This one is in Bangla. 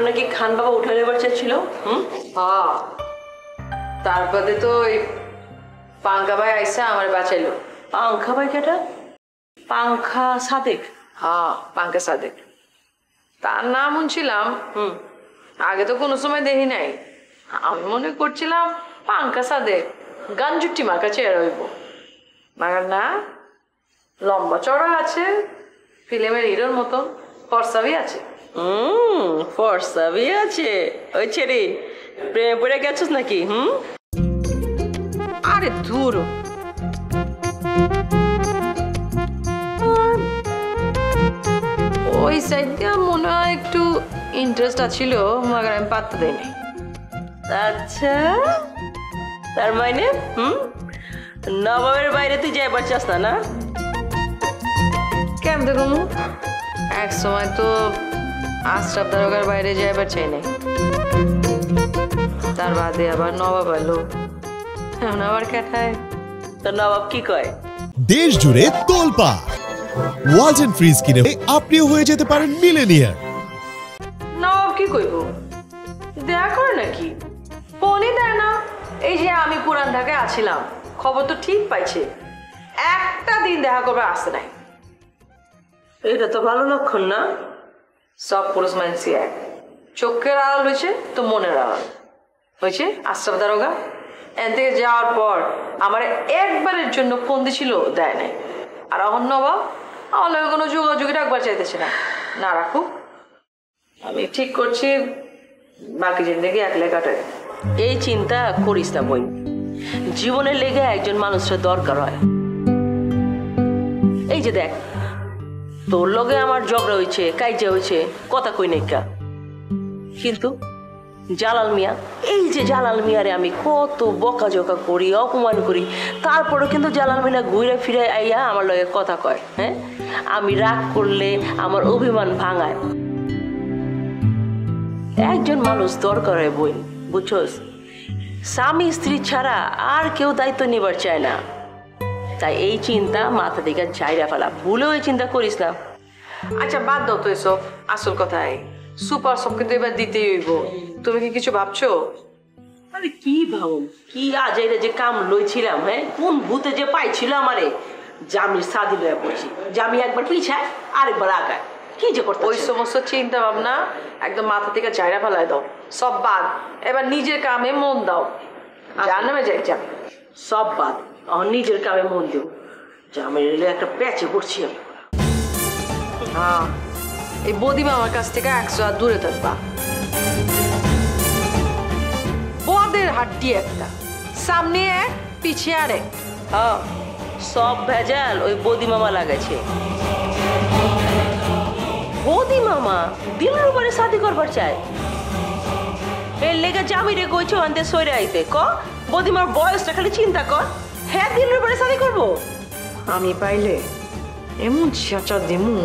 নাকি খান বাবা উঠে নেবার চাইছিল। হ্যাঁ, তারপরে তো ওই পাঙ্কা ভাই আইসা আমার বাঁচাইলো। পাংখা ভাই কেটা? পাংখা সাদেক? হ্যাঁ, পাঙ্কা সাদেক তার নাম শুনছিলাম। আগে তো কোনো সময় দেখি নাই। আমি মনে করছিলাম পাঙ্কা সাদেক গানজুটি মার্কা চেয়ার হইব, মাগার না, লম্বা চড়া আছে, ফিল্মের হিরোর মতন, ফর্সাবি আছে। ফর্সাবি আছে। ওই ছেড়ে প্রেমে পড়ে গেছিস নাকি? আরে দূর, ওই সাইড দিয়ে মনে হয় একটু ইন্টারেস্ট আছিল, মাগার আমি পাত্তা দেয়নি। আচ্ছা, তার মানে নবাবের বাইরে তুই যাইবার চাস না? না কেমন দেখুন, এক সময় তো আশরাফ দারোগার বাইরে যাইবার চাই নাই, তার বাদে আবার নবাব এলো, এখন আবার কেটায়। তো নবাব কি কয়? দেশ জুড়ে তোলপা ওয়ালটন ফ্রিজ কিনে আপনিও হয়ে যেতে পারেন মিলেনিয়ার। নবাব কি কইব, দেখা করে নাকি, ফোনই দেয় না। এই যে আমি পুরান ঢাকায় আছিলাম, খবর তো ঠিক পাইছে, একটা দিন দেখা করবে আসতে নাই। এটা তো ভালো লক্ষণ না। সব পুরুষ মানুষই এক, চোখের আড়াল হয়েছে তো মনের আড়াল হয়েছে। আশরাফ দারোগা এন থেকে যাওয়ার পর আমার একবারের জন্য ফোন দিছিল, দেয় নাই। আর এখন নবাব আমার লগে কোনো যোগাযোগই রাখবার চাইতেছে না। না রাখুক, আমি ঠিক করছি বাকি জিন্দগি একলা কাটাই। এই চিন্তা করিস না বই, জীবনের লেগে একজন মানুষের দরকার হয়। এই যে দেখ, তোর লগে আমার ঝগড়া হয়েছে, কাইজা হয়েছে, কথা কই নাই কা, কিন্তু জালাল মিয়া, এই যে জালাল মিয়ারে আমি কত বকাঝকা করি, অপমান করি, তারপরে কিন্তু জালাল মিয়া ঘুরে ফিরে আইয়া আমার লগে কথা কয়। হ্যাঁ, আমি রাগ করলে আমার অভিমান ভাঙায়। একজন মানুষ দরকার হয় বই, বুঝছস? স্বামী স্ত্রী ছাড়া আর কেউ দায়িত্ব নিবার চায় না। তাই এই চিন্তা মাথা থেকে ঝাইরা ফেলা, ভুলেও এই চিন্তা করিস না। আচ্ছা বাদ দাও তো এসব, আসল কথাই সুপার সব কিন্তু এবার দিতেই হইব। তুমি কি কিছু ভাবছো? আরে কি ভাবো, কি আজাইরে যে কাম লইছিলাম, হ্যাঁ, কোন ভূতে যে পাইছিল আমারে, জামির সাদি লয়ে পড়ছি, জামি একবার পিছায় আরেকবার আগায়, কি যে করতে। ওই সমস্ত চিন্তা ভাবনা একদম মাথা থেকে ঝাইরা ফেলায় দাও, সব বাদ। এবার নিজের কামে মন দাও। যার নামে যাই যা, সব বাদ, আমার নিজের কামে মন দেব। জামির একটা প্যাচে পড়ছি আমি। হ্যাঁ, এই বদিমা আমার কাছ থেকে 100 হাত দূরে থাকবা। বদের হাড্ডি একটা, সামনে এক পিছিয়ে আরেক। হ্যাঁ, সব ভেজাল ওই বদি মামা লাগাইছে। বদি মামা দিলের উপরে শাদি করবার চায়, এর লেগে জামিরে কইছো আনতে সইরে আইতে। ক বদিমার বয়সটা খালি চিন্তা কর, হ্যাঁ দিলের উপরে শাদি করবো। আমি পাইলে এমন চেঁচা দিমু